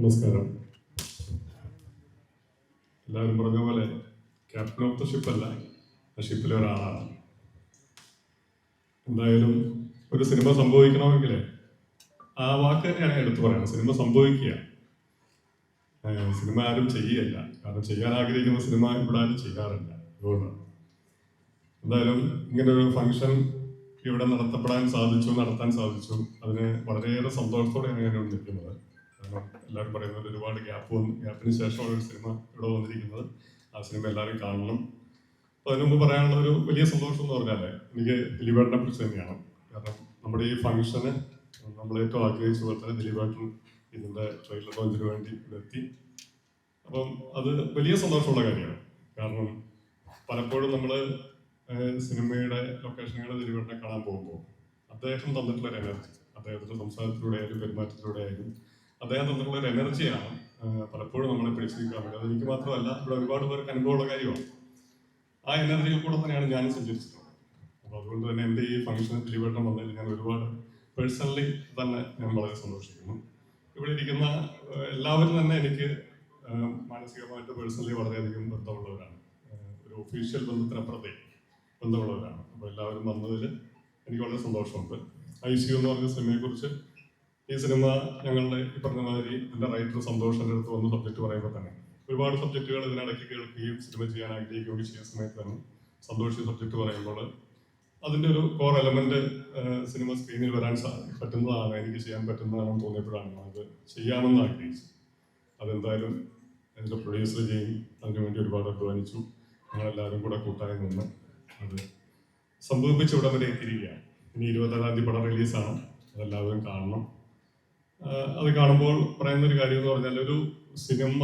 നമസ്കാരം. എല്ലാവരും പറഞ്ഞ പോലെ ക്യാപ്റ്റൻ ഓഫ് ദ ഷിപ്പല്ല, ആ ഷിപ്പിലെ ഒരാളാണ്. എന്തായാലും ഒരു സിനിമ സംഭവിക്കണമെങ്കിൽ ആ വാക്ക് തന്നെയാണ് എടുത്തു പറയണം, സിനിമ സംഭവിക്കുക. സിനിമ ആരും ചെയ്യുകയല്ല, കാരണം ചെയ്യാൻ ആഗ്രഹിക്കുന്ന സിനിമ ഇവിടെ ആരും ചെയ്യാറില്ല. അതുകൊണ്ടാണ് എന്തായാലും ഇങ്ങനൊരു ഫംഗ്ഷൻ ഇവിടെ നടത്താൻ സാധിച്ചു. അതിന് വളരെയേറെ സന്തോഷത്തോടെയാണ് ഞാൻ ഇവിടെ നിൽക്കുന്നത്. കാരണം എല്ലാവരും പറയുന്നത് ഒരുപാട് ഗ്യാപ്പിന് ശേഷമാണ് ഒരു സിനിമ ഇവിടെ വന്നിരിക്കുന്നത്. ആ സിനിമ എല്ലാവരും കാണണം. അപ്പോൾ അതിനു മുമ്പ് പറയാനുള്ള ഒരു വലിയ സന്തോഷം എന്ന് പറഞ്ഞാൽ എനിക്ക് ദിലീപേട്ടനെ കുറിച്ച് തന്നെയാണ്. കാരണം നമ്മുടെ ഈ ഫംഗ്ഷന് നമ്മൾ ഏറ്റവും ആഗ്രഹിച്ച പോലെ തന്നെ ദിലീപേട്ടൻ ഇതിൻ്റെ ട്രെയിലർ ലോഞ്ചിന് വേണ്ടി എത്തി. അപ്പം അത് വലിയ സന്തോഷമുള്ള കാര്യമാണ്. കാരണം പലപ്പോഴും നമ്മൾ സിനിമയുടെ ലൊക്കേഷനുകൾ ദിലീപേട്ടനെ കാണാൻ പോകുമ്പോൾ അദ്ദേഹം തന്നിട്ടുള്ളൊരു എനർജി, അദ്ദേഹത്തിൻ്റെ സംസാരത്തിലൂടെ ആയാലും പെരുമാറ്റത്തിലൂടെ ആയാലും അദ്ദേഹം തന്നിട്ടുള്ളൊരു എനർജിയാണ് പലപ്പോഴും നമ്മളെ പിടിച്ചിരിക്കാൻ പറ്റും. അതെനിക്ക് മാത്രമല്ല, ഇവിടെ ഒരുപാട് പേർക്ക് അനുഭവമുള്ള കാര്യമാണ്. ആ എനർജിയിൽ കൂടെ തന്നെയാണ് ഞാൻ സഞ്ചരിച്ചിട്ടുള്ളത്. അപ്പോൾ അതുകൊണ്ട് തന്നെ എൻ്റെ ഈ ഫംഗ്ഷനിൽ ദിലീപേട്ടൻ വന്നതിൽ ഞാൻ ഒരുപാട് പേഴ്സണലി തന്നെ ഞാൻ വളരെ സന്തോഷിക്കുന്നു. ഇവിടെ ഇരിക്കുന്ന എല്ലാവരും തന്നെ എനിക്ക് മാനസികമായിട്ട് പേഴ്സണലി വളരെയധികം ബന്ധമുള്ളവരാണ്. ഒരു ഒഫീഷ്യൽ ബന്ധത്തിനപ്പുറത്തേക്ക് ബന്ധമുള്ളവരാണ്. അപ്പോൾ എല്ലാവരും വന്നതിൽ എനിക്ക് വളരെ സന്തോഷമുണ്ട്. ICU എന്ന് പറഞ്ഞ സിനിമയെക്കുറിച്ച്, ഈ സിനിമ ഞങ്ങളുടെ ഈ പറഞ്ഞ മാതിരി എൻ്റെ റൈറ്റർ സന്തോഷിൻ്റെ അടുത്ത് വന്ന് സബ്ജക്റ്റ് പറയുമ്പോൾ തന്നെ ഒരുപാട് സബ്ജക്റ്റുകൾ ഇതിനിടയ്ക്ക് കേൾക്കുകയും സിനിമ ചെയ്യാൻ ആഗ്രഹിക്കുകയും ചെയ്യുന്ന സമയത്ത് തന്നെ സന്തോഷ് സബ്ജക്റ്റ് പറയുമ്പോൾ അതിൻ്റെ ഒരു കോർ എലമെന്റ് സിനിമ സ്ക്രീനിൽ വരാൻ പറ്റുന്നതാണ്, എനിക്ക് ചെയ്യാൻ പറ്റുന്നതാണെന്ന് തോന്നിയപ്പോഴാണ് അത് ചെയ്യാമെന്ന് ആഗ്രഹിച്ചത്. അതെന്തായാലും എൻ്റെ പ്രൊഡ്യൂസർ ചെയ്യും അതിനുവേണ്ടി ഒരുപാട് അധ്വാനിച്ചു. ഞങ്ങളെല്ലാവരും കൂടെ കൂട്ടായി നിന്ന് അത് സംഭവിപ്പിച്ച് ഇവിടെ വരെ എത്തിയിരിക്കുകയാണ്. ഇനി 27-ാം തീയതി പടം റിലീസാണ്, അതെല്ലാവരും കാണണം. അത് കാണുമ്പോൾ പറയുന്നൊരു കാര്യം എന്ന് പറഞ്ഞാൽ, ഒരു സിനിമ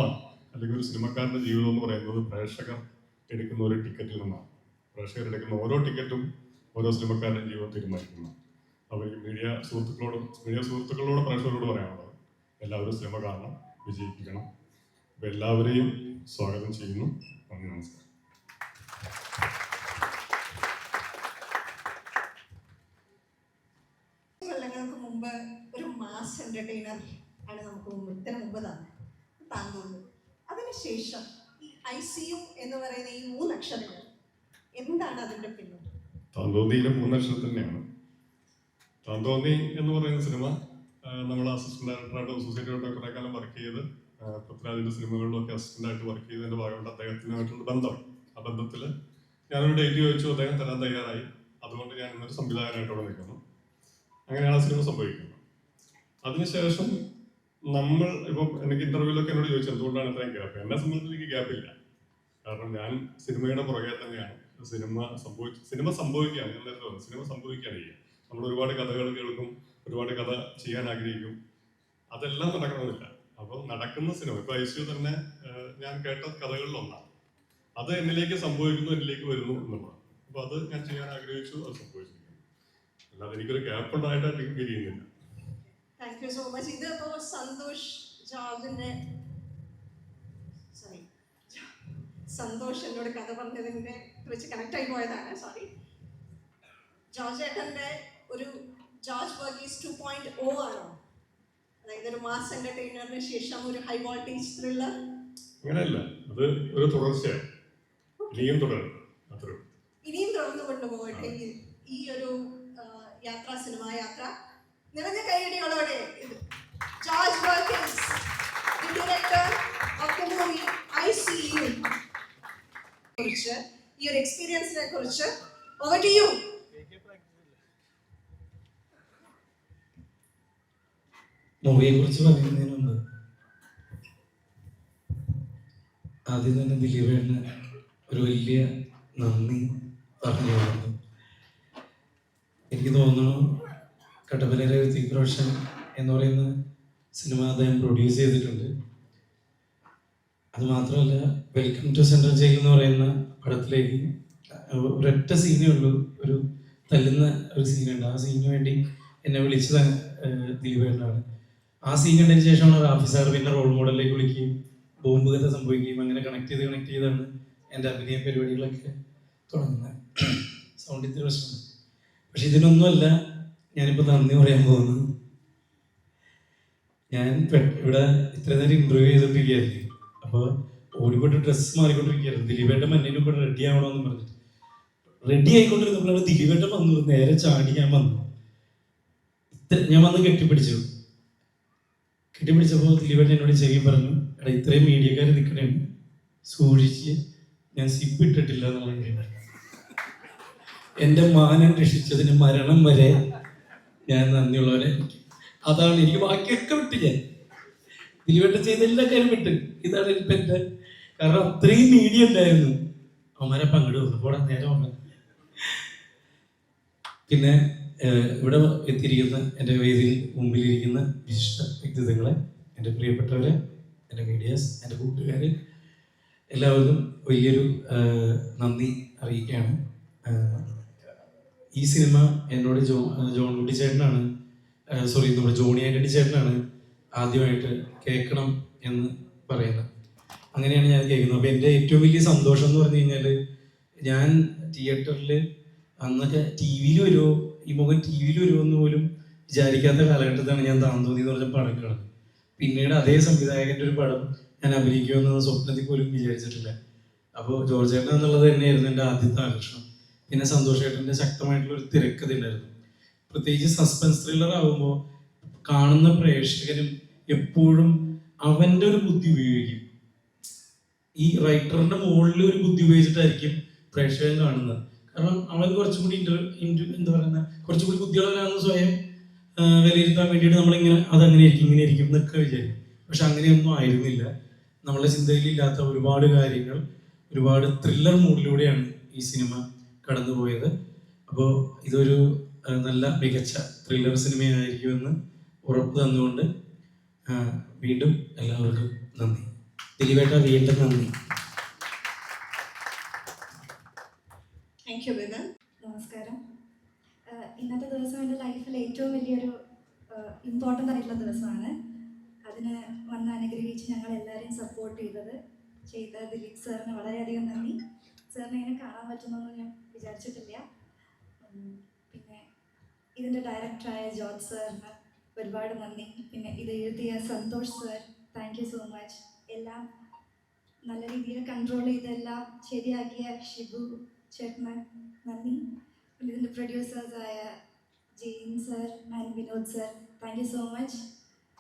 അല്ലെങ്കിൽ ഒരു സിനിമക്കാരൻ്റെ ജീവിതം എന്ന് പറയുന്നത് പ്രേക്ഷകർ എടുക്കുന്ന ഒരു ടിക്കറ്റിൽ നിന്നാണ്. പ്രേക്ഷകർ എടുക്കുന്ന ഓരോ ടിക്കറ്റും ഓരോ സിനിമക്കാരൻ്റെ ജീവിതം തീരുമാനിക്കുന്നു. അപ്പോൾ ഈ മീഡിയ സുഹൃത്തുക്കളോട് പ്രേക്ഷകരോട് പറയാനുള്ളത്, എല്ലാവരും സിനിമ കാണണം, വിജയിപ്പിക്കണം. അപ്പോൾ എല്ലാവരെയും സ്വാഗതം ചെയ്യുന്നു. നന്ദി, നമസ്കാരം. മുമ്പ് ഒരു മാസ് എന്റർടൈനർ ആണ് നമുക്ക് ഇതിന് മുമ്പ് തന്നെ താന്തോന്നി. അതിനുശേഷം ഈ ICU എന്ന് പറയുന്ന ഈ 3 അക്ഷരങ്ങൾ എന്താണ് അതിന്റെ പിന്നിൽ? താന്തോന്നിയിലെ 3 അക്ഷരം തന്നെയാണ്. താന്തോന്നി എന്ന് പറയുന്ന സിനിമ നമ്മൾ അസിസ്റ്റന്റ് ഡയറക്ടറായിട്ട് സൊസൈറ്റിയോട്ട് കുറേ കാലം വർക്ക് ചെയ്ത് പൃഥ്വിരാജിന്റെ സിനിമകളിലൊക്കെ അസിസ്റ്റന്റായിട്ട് വർക്ക് ചെയ്തതിന്റെ ഭാഗമായിട്ട് അദ്ദേഹത്തിനായിട്ടുള്ള ബന്ധം. ആ ബന്ധത്തിൽ ഞാനൊരു ഡേറ്റ് ചോദിച്ചു, അദ്ദേഹം തരാൻ തയ്യാറായി. അതുകൊണ്ട് ഞാൻ ഇന്നൊരു സംവിധായകനായിട്ടവിടെ നിൽക്കുന്നു. അങ്ങനെയാണ് ആ സിനിമ സംഭവിക്കുന്നത്. അതിനുശേഷം നമ്മൾ ഇപ്പം എനിക്ക് ഇന്റർവ്യൂലൊക്കെ എന്നോട് ചോദിച്ചു എന്തുകൊണ്ടാണ് ഇത്രയും ഗ്യാപ്പ്. എന്നെ സംബന്ധിച്ച് എനിക്ക് ഗ്യാപ്പില്ല. കാരണം ഞാൻ സിനിമയുടെ പുറകെ തന്നെയാണ്. സിനിമ സംഭവിക്കുകയാണ്. ഞാൻ നേരത്തെ പറഞ്ഞു, സിനിമ സംഭവിക്കുകയാണ് ചെയ്യുക. നമ്മൾ ഒരുപാട് കഥകൾ കേൾക്കും, ഒരുപാട് കഥ ചെയ്യാൻ ആഗ്രഹിക്കും. അതെല്ലാം നടക്കണമെന്നില്ല. അപ്പം നടക്കുന്ന സിനിമ ഇപ്പൊ ICU തന്നെ ഞാൻ കേട്ട കഥകളിലൊന്നാണ്. അത് എന്നിലേക്ക് സംഭവിക്കുന്നു, എന്നിലേക്ക് വരുന്നു എന്നുള്ളതാണ്. അപ്പൊ അത് ഞാൻ ചെയ്യാൻ ആഗ്രഹിച്ചു, അത് സംഭവിച്ചു. അല്ലാതെ എനിക്കൊരു ഗ്യാപ്പ് ഉണ്ടായിട്ട് ഫീൽ ചെയ്യുന്നില്ല. Thank you so much. ഇത് ഇപ്പോൾ സന്തോഷ് എന്നോട് കഥ പറഞ്ഞതിന്റെ വെച്ച് കണക്ട് ആയി പോയതാണ്. ജോർജ് ഏട്ടന്റെ ഒരു ജോർജ് വർഗീസ് 2.0 ആണോ? അതായത് ഒരു മാസ് എന്റർടൈനറിന് ശേഷം ഒരു ഹൈ വോൾട്ടേജ് ത്രില്ലർ? അങ്ങനെയല്ല, അത് ഒരു തുടർച്ചയാണ്. ഇനിയും തുടർന്നു കൊണ്ടുപോകട്ടെ ഈ ഒരു സിനിമാ യാത്ര. നിറഞ്ഞ കൈയടികളോടെ George Varghese, the director of the movie ICU, കുറിച്ച് ഈ ഒരു എക്സ്പീരിയൻസിനെ കുറിച്ച് over to you. മൂവിയെ കുറിച്ച് പറയുന്നതിന് മുമ്പ് ആദ്യം തന്നെ ദിലീപേട്ടന് ഒരു വലിയ നന്ദി പറഞ്ഞു കൊടുക്കുന്നു. എനിക്ക് തോന്നുന്നു കട്ടപ്പനയിലെ ഋതിക് റോഷൻ എന്ന് പറയുന്ന സിനിമ അദ്ദേഹം പ്രൊഡ്യൂസ് ചെയ്തിട്ടുണ്ട്. അതുമാത്രമല്ല, വെൽക്കം ടു സെൻട്രൽ ജയിൽ എന്ന് പറയുന്ന പടത്തിലേക്ക് ഒരൊറ്റ സീനേ ഉള്ളൂ, ഒരു തല്ലുന്ന ഒരു സീനുണ്ട്. ആ സീനിന് വേണ്ടി എന്നെ വിളിച്ചത് ദിലീപേട്ടനാണ്. ആ സീൻ കണ്ടതിന് ശേഷമാണ് റാഫി സാർ പിന്നെ റോൾ മോഡലിലേക്ക് വിളിക്കുകയും ബോംബ് കഥ സംഭവിക്കുകയും അങ്ങനെ കണക്ട് ചെയ്താണ് എൻ്റെ അഭിനയ പരിപാടികളൊക്കെ തുടങ്ങുന്നത്. സൗണ്ട് ഇത്തിരി പ്രശ്നമാണ്. പക്ഷെ ഇതിനൊന്നുമല്ല ഞാനിപ്പോൾ നന്ദി പറയാൻ പോകുന്നത്. ഞാൻ ഇവിടെ ഇത്ര നേരം ഇന്റർവ്യൂ ചെയ്തോണ്ടിരിക്കുകയായിരുന്നു. അപ്പോൾ ഓടിക്കൊണ്ട് ഡ്രസ്സ് മാറിക്കൊണ്ടിരിക്കുകയായിരുന്നു. ദിലീപേട്ടൻ മന്നേനും കൂടെ റെഡി ആവണമെന്ന് പറഞ്ഞിട്ട് റെഡി ആയിക്കൊണ്ടിരുന്നപ്പോഴാണ് ദിലീപേട്ടൻ വന്നു. നേരെ ചാടി ഞാൻ വന്നു. ഞാൻ വന്ന് കെട്ടിപ്പിടിച്ചപ്പോൾ ദിലീപേട്ടൻ എന്നോട് ചെവി പറഞ്ഞു, എടാ ഇത്രയും മീഡിയക്കാർ നിൽക്കണേ, സൂക്ഷിച്ച് ഞാൻ സിപ്പ് ഇട്ടിട്ടില്ല എന്നുള്ള കാര്യം. എൻ്റെ മാനം രക്ഷിച്ചതിന് മരണം വരെ ഞാൻ നന്ദിയുള്ളവരെ. അതാണ് എനിക്ക് ബാക്കിയൊക്കെ വിട്ട് ഞാൻ ദിലീപേട്ടൻ ചെയ്ത എല്ലാ കാര്യം വിട്ട്. ഇതാണ് ഇപ്പം എൻ്റെ, കാരണം അത്രയും മീഡിയ ഉണ്ടായിരുന്നു. അവന്മാരെ പങ്കെടു പോടാ നേരെ വന്നു. പിന്നെ ഇവിടെ എത്തിയിരിക്കുന്ന എൻ്റെ വേദിയിൽ മുമ്പിലിരിക്കുന്ന വിശിഷ്ട വ്യക്തിത്വങ്ങളെ, എൻ്റെ പ്രിയപ്പെട്ടവരെ, എൻ്റെ മീഡിയാസ്, എൻ്റെ കൂട്ടുകാർ, എല്ലാവർക്കും വലിയൊരു നന്ദി അറിയിക്കുകയാണ്. ഈ സിനിമ എന്നോട് ജോൺ കുട്ടി ചേട്ടനാണ്, നമ്മുടെ ജോണി ആൻ്റണി ചേട്ടനാണ് ആദ്യമായിട്ട് കേൾക്കണം എന്ന് പറയുന്നത്. അങ്ങനെയാണ് ഞാൻ കേൾക്കുന്നത്. അപ്പോൾ എൻ്റെ ഏറ്റവും വലിയ സന്തോഷം എന്ന് പറഞ്ഞു കഴിഞ്ഞാൽ, ഞാൻ തിയേറ്ററിൽ അന്നൊക്കെ ടി വിയിൽ വരുമോ, ഈ മുഖം ടി വിയിൽ വരുമോ എന്ന് പോലും വിചാരിക്കാത്ത കാലഘട്ടത്താണ് ഞാൻ താന്തോന്നി എന്ന് പറഞ്ഞ പടം കാണുന്നത്. പിന്നീട് അതേ സംവിധായകൻ്റെ ഒരു പടം ഞാൻ അഭിനയിക്കുമെന്ന് സ്വപ്നത്തിൽ പോലും വിചാരിച്ചിട്ടില്ല. അപ്പോൾ ജോർജ് ചേട്ടൻ എന്നുള്ളത് തന്നെയായിരുന്നു എൻ്റെ ആദ്യത്തെ ആകർഷണം. പിന്നെ സന്തോഷ് ചേട്ടൻ്റെ ശക്തമായിട്ടുള്ള ഒരു തിരക്കഥ ഉണ്ടായിരുന്നു. പ്രത്യേകിച്ച് സസ്പെൻസ് ത്രില്ലർ ആകുമ്പോൾ കാണുന്ന പ്രേക്ഷകനും എപ്പോഴും അവൻ്റെ ഒരു ബുദ്ധി ഉപയോഗിക്കും. ഈ റൈറ്ററിൻ്റെ മുകളിൽ ഒരു ബുദ്ധി ഉപയോഗിച്ചിട്ടായിരിക്കും പ്രേക്ഷകൻ കാണുന്നത്. കാരണം അവൻ കുറച്ചും കൂടി എന്താ പറയുക, കുറച്ചും കൂടി ബുദ്ധിയുള്ളവരാണെന്ന് സ്വയം വിലയിരുത്താൻ വേണ്ടിയിട്ട് നമ്മളിങ്ങനെ അതങ്ങനെ ഇരിക്കും ഇങ്ങനെ ഇരിക്കും എന്നൊക്കെ വിചാരിക്കും. പക്ഷെ അങ്ങനെയൊന്നും ആയിരുന്നില്ല. നമ്മളെ ചിന്തയിലില്ലാത്ത ഒരുപാട് കാര്യങ്ങൾ, ഒരുപാട് ത്രില്ലർ മൂഡിലൂടെയാണ് ഈ സിനിമ കടന്നുപോയത്. അപ്പോൾ ഇതൊരു നല്ല മികച്ച ത്രില്ലർ സിനിമയായിരിക്കുമെന്ന് ഉറപ്പ് തന്നുകൊണ്ട് വീണ്ടും എല്ലാവർക്കും നന്ദി. ദിലീപേട്ട വീണ്ടും നന്ദി. നമസ്കാരം. ഇന്നത്തെ ദിവസം എൻ്റെ ലൈഫിൽ ഏറ്റവും വലിയൊരു ഇമ്പോർട്ടൻ്റ് ആയിട്ടുള്ള ദിവസമാണ്. അതിന് വന്ന് അനുഗ്രഹിച്ച് ഞങ്ങൾ എല്ലാവരെയും സപ്പോർട്ട് ചെയ്ത ദിലീപ് സാറിന് വളരെയധികം നന്ദി. സാറിനെ ഇങ്ങനെ കാണാൻ പറ്റുമെന്ന് ഞാൻ വിചാരിച്ചിട്ടില്ല. പിന്നെ ഇതിൻ്റെ ഡയറക്ടറായ ജോർജ് സാറിന് ഒരുപാട് നന്ദി. പിന്നെ ഇത് എഴുതിയ Santhosh sir, thank you so much. എല്ലാം നല്ല രീതിയിൽ കൺട്രോൾ ചെയ്തെല്ലാം ശരിയാക്കിയ ഷിബു ചേട്ടന് നന്ദി. പിന്നെ ഇതിൻ്റെ പ്രൊഡ്യൂസേഴ്സായ Jain sir and Vinod sir, thank you so much.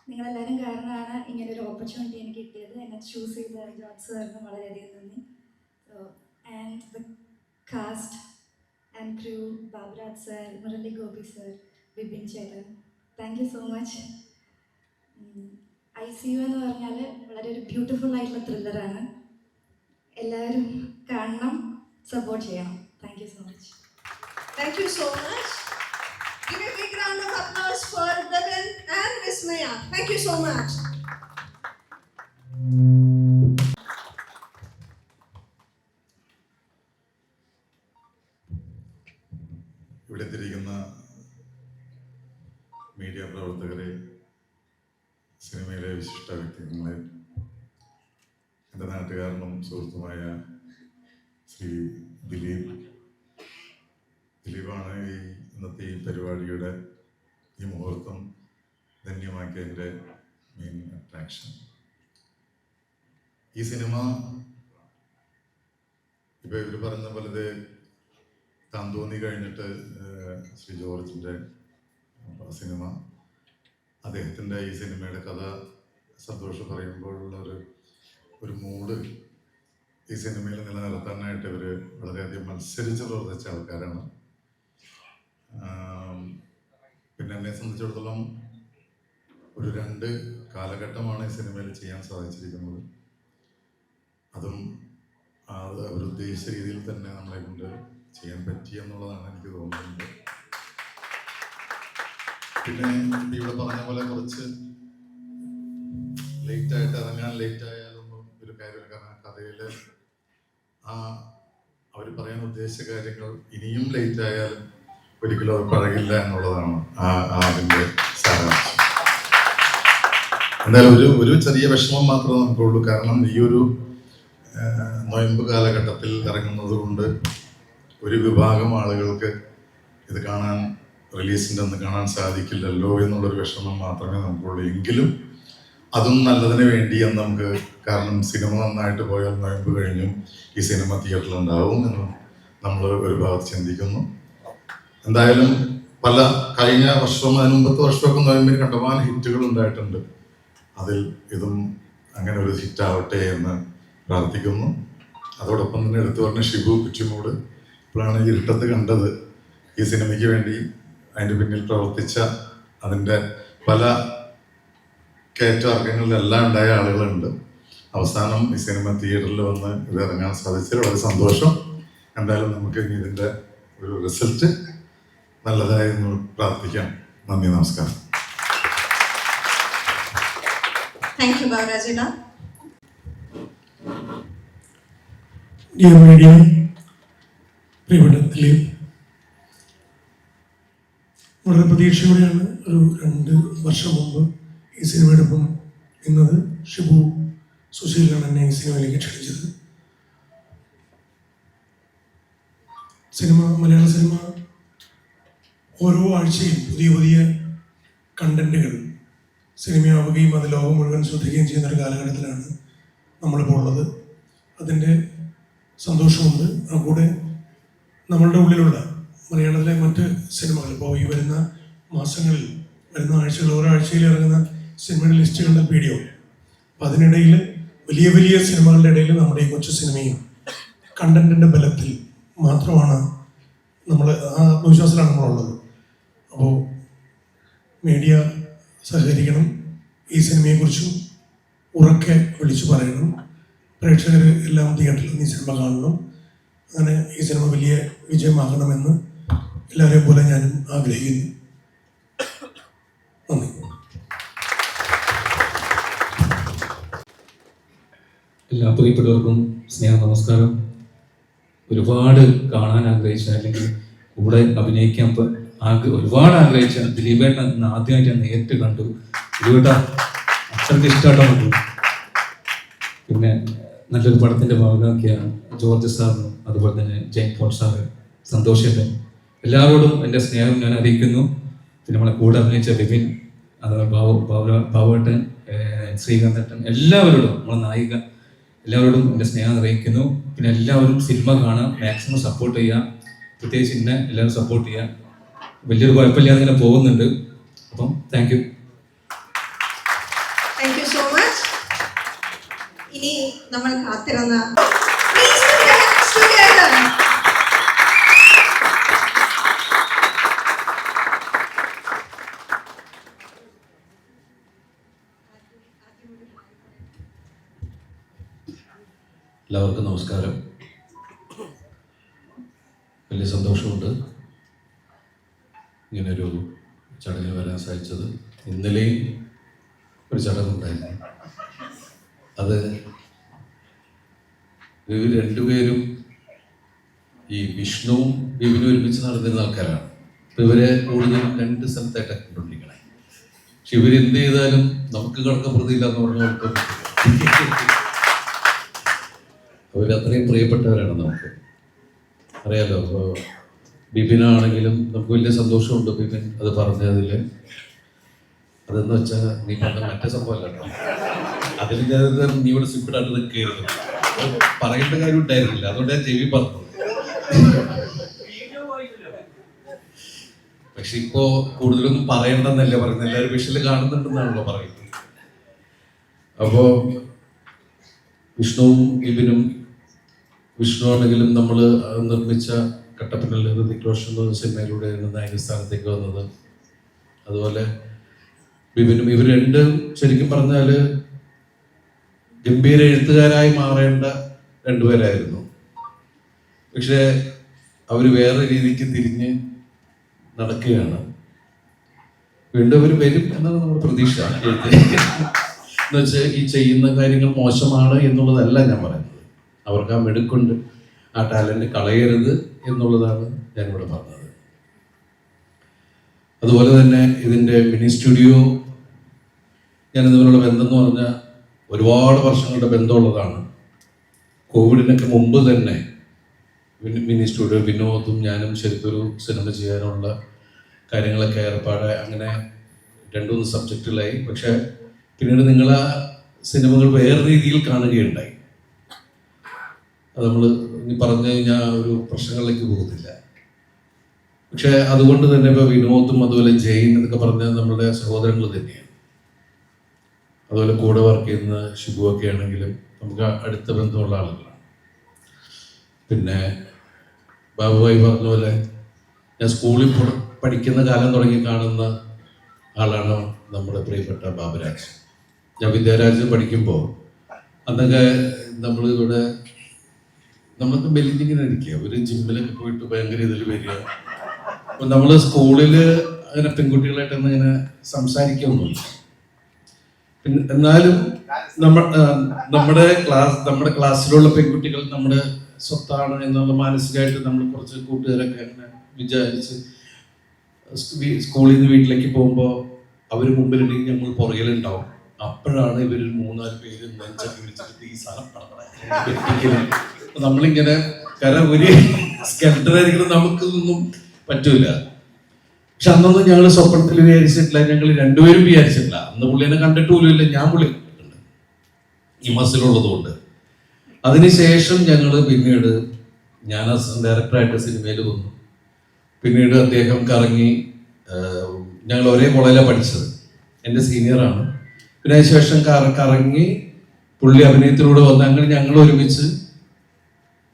നിങ്ങളെല്ലാവരും കാരണമാണ് ഇങ്ങനൊരു ഓപ്പർച്യൂണിറ്റി എനിക്ക് കിട്ടിയത്. എന്നെ ചൂസ് ചെയ്ത ജോർജ് സാറിന് വളരെയധികം നന്ദി. And the cast and crew, Baburaj sir, Murali Gopi sir, Bipin ചേട്ടൻ, thank you so much. ICU എന്ന് പറഞ്ഞാൽ വളരെ ഒരു ബ്യൂട്ടിഫുൾ ആയിട്ടുള്ള ത്രില്ലറാണ്. എല്ലാവരും കാണണം, സപ്പോർട്ട് ചെയ്യണം. Thank you so much. Thank you so much. Give a big round of applause for Gagan and Vismaya. Thank you so much. ഇവിടെ എത്തിയിരിക്കുന്ന മീഡിയ പ്രവർത്തകരെ, സിനിമയിലെ വിശിഷ്ട വ്യക്തിത്വങ്ങളെ, എൻ്റെ നാട്ടുകാരനും സുഹൃത്തുമായ ശ്രീ ദിലീപാണ് ഇന്നത്തെ ഈ പരിപാടിയുടെ ഈ മുഹൂർത്തം ധന്യമാക്കിയതിൻ്റെ മെയിൻ അട്രാക്ഷൻ. ഈ സിനിമ ഇപ്പോൾ ഇവർ പറഞ്ഞ പോലെ ഇത് താന്തോന്നി കഴിഞ്ഞിട്ട് ശ്രീ ജോർജിൻ്റെ സിനിമ, അദ്ദേഹത്തിൻ്റെ ഈ സിനിമയുടെ കഥ സന്തോഷം പറയുമ്പോഴുള്ള ഒരു മൂഡ് ഈ സിനിമയിൽ നിലനിർത്താനായിട്ട് ഇവർ വളരെയധികം മത്സരിച്ച് പ്രവർത്തിച്ച ആൾക്കാരാണ്. പിന്നെ എന്നെ സംബന്ധിച്ചിടത്തോളം ഒരു 2 കാലഘട്ടമാണ് ഈ സിനിമയിൽ ചെയ്യാൻ സാധിച്ചിരിക്കുന്നത്. അതും അവരുദ്ദേശിച്ച രീതിയിൽ തന്നെ നമ്മളെ കൊണ്ട് ചെയ്യാൻ പറ്റി എന്നുള്ളതാണ് എനിക്ക് തോന്നുന്നത്. പിന്നെ ഇവിടെ പറഞ്ഞ പോലെ കുറച്ച് ലേറ്റായിട്ട് ഇറങ്ങാൻ ലേറ്റായാലൊന്നും ഒരു കാര്യമില്ല. കാരണം കഥയിൽ അവർ പറയാൻ ഉദ്ദേശിച്ച കാര്യങ്ങൾ ഇനിയും ലേറ്റായാലും ഒരിക്കലും അത് പറയില്ല എന്നുള്ളതാണ് അതിൻ്റെ സാരാംശം. എന്തായാലും ഒരു ചെറിയ വിഷമം മാത്രമേ നമുക്കുള്ളൂ. കാരണം ഈ ഒരു നൊയമ്പ് കാലഘട്ടത്തിൽ ഇറങ്ങുന്നത് കൊണ്ട് ഒരു വിഭാഗം ആളുകൾക്ക് ഇത് കാണാൻ, റിലീസിൻ്റെ അന്ന് കാണാൻ സാധിക്കില്ലല്ലോ എന്നുള്ളൊരു വിഷമം മാത്രമേ നമുക്കുള്ളൂ. എങ്കിലും അതും നല്ലതിന് വേണ്ടി എന്ന് നമുക്ക്, കാരണം സിനിമ നന്നായിട്ട് പോയാൽ നോയമ്പ് കഴിഞ്ഞും ഈ സിനിമ തിയേറ്ററിൽ ഉണ്ടാവും എന്ന് നമ്മൾ ഒരു ഭാഗത്ത് ചിന്തിക്കുന്നു. എന്തായാലും കഴിഞ്ഞ വർഷവും അതിന് മുമ്പത്തെ വർഷമൊക്കെ നോയമ്പിന് കണ്ടമാനം ഹിറ്റുകൾ ഉണ്ടായിട്ടുണ്ട്. അതിൽ ഇതും അങ്ങനെ ഒരു ഹിറ്റാവട്ടെ എന്ന് പ്രാർത്ഥിക്കുന്നു. അതോടൊപ്പം തന്നെ എടുത്തു പറഞ്ഞ ഷിബു കുറ്റിമൂട് ഇപ്പോഴാണ് ഈ ഇരുട്ടത്ത് കണ്ടത്. ഈ സിനിമയ്ക്ക് വേണ്ടി അതിൻ്റെ പിന്നിൽ പ്രവർത്തിച്ച, അതിൻ്റെ പല കയറ്റവർഗങ്ങളിലെല്ലാം ഉണ്ടായ ആളുകളുണ്ട്. അവസാനം ഈ സിനിമ തിയേറ്ററിൽ വന്ന് ഇത് ഇറങ്ങാൻ സാധിച്ചതിൽ വളരെ സന്തോഷം. എന്തായാലും നമുക്ക് ഇനി ഇതിൻ്റെ ഒരു റിസൾട്ട് നല്ലതായി പ്രാർത്ഥിക്കാം. നന്ദി, നമസ്കാരം. താങ്ക് യു ബാബുരാജേട്ടാ. ഡിയർ മീഡിയ, പ്രിയപ്പെട്ട ദിലീപ്, വളരെ പ്രതീക്ഷയോടെയാണ് ഒരു 2 വർഷം മുമ്പ് ഈ സിനിമയുടെ ഒപ്പം നിന്നത്. ഷിബു സുശീലാണ് എന്നെ ഈ സിനിമയിലേക്ക് ക്ഷണിച്ചത്. മലയാള സിനിമ ഓരോ ആഴ്ചയും പുതിയ പുതിയ കണ്ടന്റുകൾ സിനിമയാവുകയും അത് ലോകം മുഴുവൻ ശ്രദ്ധിക്കുകയും ചെയ്യുന്ന ഒരു കാലഘട്ടത്തിലാണ് നമ്മളിപ്പോൾ ഉള്ളത്. അതിൻ്റെ സന്തോഷമുണ്ട്. ആ കൂടെ നമ്മളുടെ ഉള്ളിലുള്ള മലയാളത്തിലെ മറ്റ് സിനിമകൾ, ഇപ്പോൾ ഈ വരുന്ന മാസങ്ങളിൽ, വരുന്ന ആഴ്ചകൾ, ഓരോ ആഴ്ചയിൽ ഇറങ്ങുന്ന സിനിമയുടെ ലിസ്റ്റുകളുടെ വീഡിയോ, അപ്പം അതിനിടയിൽ വലിയ വലിയ സിനിമകളുടെ ഇടയിൽ നമ്മുടെ ഈ കൊച്ചു സിനിമയും കണ്ടന്റിൻ്റെ ബലത്തിൽ മാത്രമാണ് നമ്മൾ, ആ ആത്മവിശ്വാസത്തിലാണ് നമ്മളുള്ളത്. അപ്പോൾ മീഡിയ സഹകരിക്കണം, ഈ സിനിമയെക്കുറിച്ചും ഉറക്കെ വിളിച്ചു പറയണം, പ്രേക്ഷകർ എല്ലാം തിയേറ്ററിൽ ഈ സിനിമ കാണണം. അങ്ങനെ ഈ സിനിമ വലിയ വിജയമാകണമെന്ന് എല്ലാവരെയും പോലെ ഞാനും ആഗ്രഹിക്കുന്നു. നന്ദി. എല്ലാ പ്രിയപ്പെട്ടവർക്കും സ്നേഹ നമസ്കാരം. ഒരുപാട് കാണാൻ ആഗ്രഹിച്ച, അല്ലെങ്കിൽ കൂടെ അഭിനയിക്കാൻ ഒരുപാട് ആഗ്രഹിച്ച ദിലീപേട്ടൻ ആദ്യമായിട്ട് ഞാൻ നേരിട്ട് കണ്ടു. ദിലീപേട്ട അത്രയ്ക്ക് ഇഷ്ടമായിട്ടാ കണ്ടു. പിന്നെ നല്ലൊരു പടത്തിൻ്റെ ഭാഗമാക്കിയ ജോർജ് സാറിനും അതുപോലെ തന്നെ ജെയിൻ പോൾ സാറ്, സന്തോഷേട്ടൻ, എല്ലാവരോടും എൻ്റെ സ്നേഹം ഞാൻ അറിയിക്കുന്നു. പിന്നെ നമ്മളെ കൂടെ അഭിനയിച്ച ബിപിൻ, അതുപോലെ ബാബുവേട്ടൻ, ശ്രീകാന്തേട്ടൻ, എല്ലാവരോടും, നമ്മളെ നായിക, എല്ലാവരോടും എൻ്റെ സ്നേഹം അറിയിക്കുന്നു. പിന്നെ എല്ലാവരും സിനിമ കാണാൻ മാക്സിമം സപ്പോർട്ട് ചെയ്യുക. പ്രത്യേകിച്ച് ഇന്നെ എല്ലാവരും സപ്പോർട്ട് ചെയ്യുക. വലിയൊരു കുഴപ്പമില്ലാതെ ഇങ്ങനെ പോകുന്നുണ്ട്. അപ്പം thank you. Thank you so much. ഇനി നമ്മൾ കാത്തിരുന്ന എല്ലാവർക്കും നമസ്കാരം. വലിയ സന്തോഷമുണ്ട് ഇങ്ങനൊരു ചടങ്ങിന് വരാൻ സാധിച്ചത്. ഇന്നലെയും ഒരു ചടങ്ങുണ്ടായിരുന്നു. അത് ഇവർ രണ്ടുപേരും ഈ വിഷ്ണുവും ബിബിനും ഒരുമിച്ച് നടന്നിരുന്ന ആൾക്കാരാണ്. അപ്പം ഇവരെ കൂടുതലും 2 സ്ഥലത്തായിട്ടാണ് കണ്ടുകൊണ്ടിരിക്കണേ. പക്ഷെ ഇവരെന്ത് ചെയ്താലും നമുക്ക് കണക്കപ്രതിയില്ല എന്ന് പറഞ്ഞവർക്ക് അവരത്രയും പ്രിയപ്പെട്ടവരാണ്. നമുക്ക് അറിയാലോ. അപ്പോൾ ബിബിനാണെങ്കിലും നമുക്ക് വലിയ സന്തോഷമുണ്ട് ബിബിൻ അത് പറഞ്ഞതിൽ. അതെന്ന് വെച്ചാൽ നീ പറഞ്ഞ മറ്റേ സംഭവമല്ല കേട്ടോ. അതിൽ ഞാൻ നീ ഇവിടെ സിമ്പിളായിട്ട് നിൽക്കുകയായിരുന്നു. പറയേണ്ട കാര്യം ഉണ്ടായിരുന്നില്ല, അതുകൊണ്ട് ഞാൻ ചെവി പറഞ്ഞു. പക്ഷെ ഇപ്പോ കൂടുതലൊന്നും പറയണ്ടെന്നല്ലേ പറയുന്നത്, എല്ലാവരും വിഷയിൽ കാണുന്നുണ്ടെന്നാണല്ലോ പറയുന്നത്. അപ്പോ വിഷ്ണുവും ബിബിനും, വിഷ്ണു ആണെങ്കിലും നമ്മൾ നിർമ്മിച്ച കട്ടപ്പനയിലെ ഋതിക് റോഷൻ എന്ന സിനിമയിലൂടെ നായക സ്ഥാനത്തേക്ക് വന്നത്. അതുപോലെ ബിബിനും, ഇവർ രണ്ടും ശരിക്കും പറഞ്ഞാൽ ഗംഭീര എഴുത്തുകാരായി മാറേണ്ട 2 പേരായിരുന്നു. പക്ഷേ അവർ വേറെ രീതിക്ക് തിരിഞ്ഞ് നടക്കുകയാണ്. വീണ്ടും അവർ വരും എന്നാണ് നമ്മുടെ പ്രതീക്ഷ. എന്ന് വെച്ചാൽ ഈ ചെയ്യുന്ന കാര്യങ്ങൾ മോശമാണ് എന്നുള്ളതല്ല ഞാൻ പറയുന്നത്. അവർക്ക് ആ മിടുക്കുണ്ട്, ആ ടാലന്റ് കളയരുത് എന്നുള്ളതാണ് ഞാനിവിടെ പറഞ്ഞത്. അതുപോലെ തന്നെ ഇതിൻ്റെ മിനി സ്റ്റുഡിയോ, ഞാൻ ഇതുപോലുള്ള ബന്ധം എന്ന് പറഞ്ഞാൽ ഒരുപാട് വർഷങ്ങളുടെ ബന്ധമുള്ളതാണ്. കോവിഡിനൊക്കെ മുമ്പ് തന്നെ മിനി സ്റ്റുഡിയോ വിനോദും ഞാനും ശരിക്കൊരു സിനിമ ചെയ്യാനുള്ള കാര്യങ്ങളൊക്കെ ഏർപ്പാട്, അങ്ങനെ 2-3 സബ്ജക്റ്റുകളായി. പക്ഷേ പിന്നീട് നിങ്ങൾ ആ സിനിമകൾ വേറെ രീതിയിൽ കാണുകയുണ്ടായി. അത് നമ്മൾ ഇനി പറഞ്ഞു കഴിഞ്ഞാൽ ഒരു പ്രശ്നങ്ങളിലേക്ക് പോകുന്നില്ല. പക്ഷെ അതുകൊണ്ട് തന്നെ ഇപ്പോൾ വിനോദും അതുപോലെ ജെയിൻ എന്നൊക്കെ പറഞ്ഞാൽ നമ്മളുടെ സഹോദരങ്ങൾ തന്നെയാണ്. അതുപോലെ കൂടെ വർക്ക് ചെയ്യുന്ന ഷിബുവൊക്കെ ആണെങ്കിലും നമുക്ക് അടുത്ത ബന്ധമുള്ള ആളുകളാണ്. പിന്നെ ബാബുഭായി പറഞ്ഞ പോലെ ഞാൻ സ്കൂളിൽ പഠിക്കുന്ന കാലം തുടങ്ങി കാണുന്ന ആളാണ് നമ്മുടെ പ്രിയപ്പെട്ട ബാബുരാജ്. ഞാൻ വിദ്യാരാജിൽ പഠിക്കുമ്പോൾ അന്നൊക്കെ നമ്മളിവിടെ നമ്മളൊക്കെ മെലിഞ്ഞിങ്ങനെ ഇരിക്കുക, ഒരു ജിമ്മിലൊക്കെ പോയിട്ട് ഭയങ്കര ഇതിൽ വരിക. അപ്പം നമ്മൾ സ്കൂളിൽ അങ്ങനെ പെൺകുട്ടികളായിട്ടൊന്നും ഇങ്ങനെ സംസാരിക്കൊന്നുമില്ല. പിന്നെ എന്നാലും നമ്മുടെ ക്ലാസ്സിലുള്ള പെൺകുട്ടികൾ നമ്മുടെ സ്വത്താണ് എന്നുള്ള മാനസികമായിട്ട് നമ്മൾ കുറച്ച് കൂട്ടുകാരൊക്കെ അങ്ങനെ വിചാരിച്ച് സ്കൂളിൽ നിന്ന് വീട്ടിലേക്ക് പോകുമ്പോൾ അവർ മുമ്പിലുണ്ടെങ്കിൽ ഞങ്ങൾ പുറകിലുണ്ടാവും. അപ്പോഴാണ് ഇവർ 3-4 പേര് നെഞ്ചൊക്കെ വിളിച്ചിട്ട് ഈ സാധനം നമ്മളിങ്ങനെ ഒരു സ്കെൽട്ടറായിരിക്കണം, നമുക്കിതൊന്നും പറ്റൂല. പക്ഷെ അന്നൊന്നും ഞങ്ങൾ സ്വപ്നത്തിൽ വിചാരിച്ചിട്ടില്ല, ഞങ്ങൾ രണ്ടുപേരും വിചാരിച്ചിട്ടില്ല. അന്ന് പുള്ളിനെ കണ്ടിട്ട് പോലുമില്ല, ഞാൻ പുള്ളി കണ്ടിട്ടുണ്ട് ഈ മസിലുള്ളതുകൊണ്ട്. അതിനുശേഷം ഞങ്ങൾ പിന്നീട് ഞാൻ അസിസ്റ്റന്റ് ഡയറക്ടറായിട്ട് സിനിമയിൽ വന്നു. പിന്നീട് അദ്ദേഹം കറങ്ങി, ഞങ്ങൾ ഒരേ കോളേജിലാണ് പഠിച്ചത്, എൻ്റെ സീനിയറാണ്. പിന്നെ അതിനുശേഷം കറങ്ങി പുള്ളി അഭിനയത്തിലൂടെ വന്ന് അങ്ങനെ ഞങ്ങൾ ഒരുമിച്ച്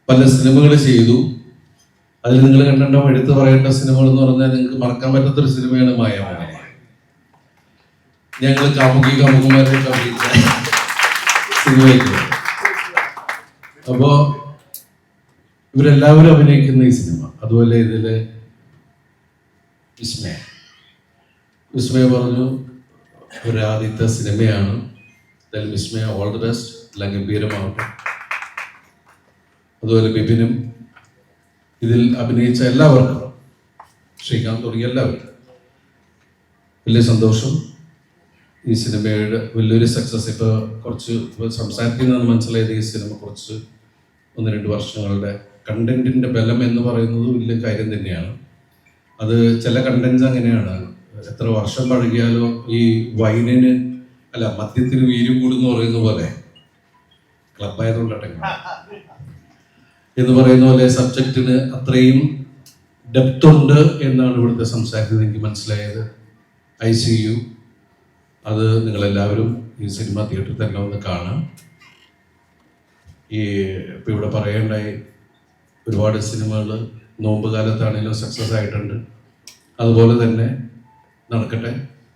പല സിനിമകൾ ചെയ്തു. അതിൽ നിങ്ങൾ കണ്ടിട്ടുണ്ടാവും, എടുത്തു പറയേണ്ട സിനിമകൾ എന്ന് പറഞ്ഞാൽ നിങ്ങൾക്ക് മറക്കാൻ പറ്റാത്തൊരു സിനിമയാണ് മായാമോനെ. ഞങ്ങൾ കാമുകിമാരെ അഭിനയിച്ച സിനിമയ്ക്ക്. അപ്പോ ഇവരെല്ലാവരും അഭിനയിക്കുന്ന ഈ സിനിമ. അതുപോലെ ഇതില് വിസ്മയ പറഞ്ഞു ഒരു ആദ്യത്തെ സിനിമയാണ്. വിസ്മയ ഓൾ ദി ബെസ്റ്റ്, എല്ലാം ഗംഭീരമാവട്ടെ. അതുപോലെ ബിപിനും ഇതിൽ അഭിനയിച്ച എല്ലാവർക്കും, ശ്രീകാന്ത് തുടങ്ങിയ എല്ലാവർക്കും വലിയ സന്തോഷം. ഈ സിനിമയുടെ വലിയൊരു സക്സസ് ഇപ്പോൾ കുറച്ച് സംസാരിക്കുന്നതെന്ന് മനസ്സിലായത് ഈ സിനിമ കുറച്ച് 1-2 വർഷങ്ങളുടെ കണ്ടന്റിന്റെ ബലം എന്ന് പറയുന്നത് വലിയ കാര്യം തന്നെയാണ്. അത് ചില കണ്ടന്റ്സ് അങ്ങനെയാണ്, എത്ര വർഷം പഴകിയാലോ ഈ വൈനിന് മദ്യത്തിന് വീര്യം കൂടുന്ന് പറയുന്ന പോലെ, ക്ലബായതുകൊണ്ടട്ടെ എന്ന് പറയുന്ന പോലെ സബ്ജക്റ്റിന് അത്രയും ഡെപ്ത് ഉണ്ട് എന്നാണ് ഇവിടുത്തെ സംസാരിക്കുന്നത് എനിക്ക് മനസ്സിലായത്. ICU അത് നിങ്ങളെല്ലാവരും ഈ സിനിമ തിയേറ്ററിൽ തന്നെ ഒന്ന് കാണാം. ഇപ്പം ഇവിടെ പറയേണ്ടായി ഒരുപാട് സിനിമകൾ നോമ്പ് കാലത്താണെങ്കിലും സക്സസ് ആയിട്ടുണ്ട്. അതുപോലെ തന്നെ നടക്കട്ടെ.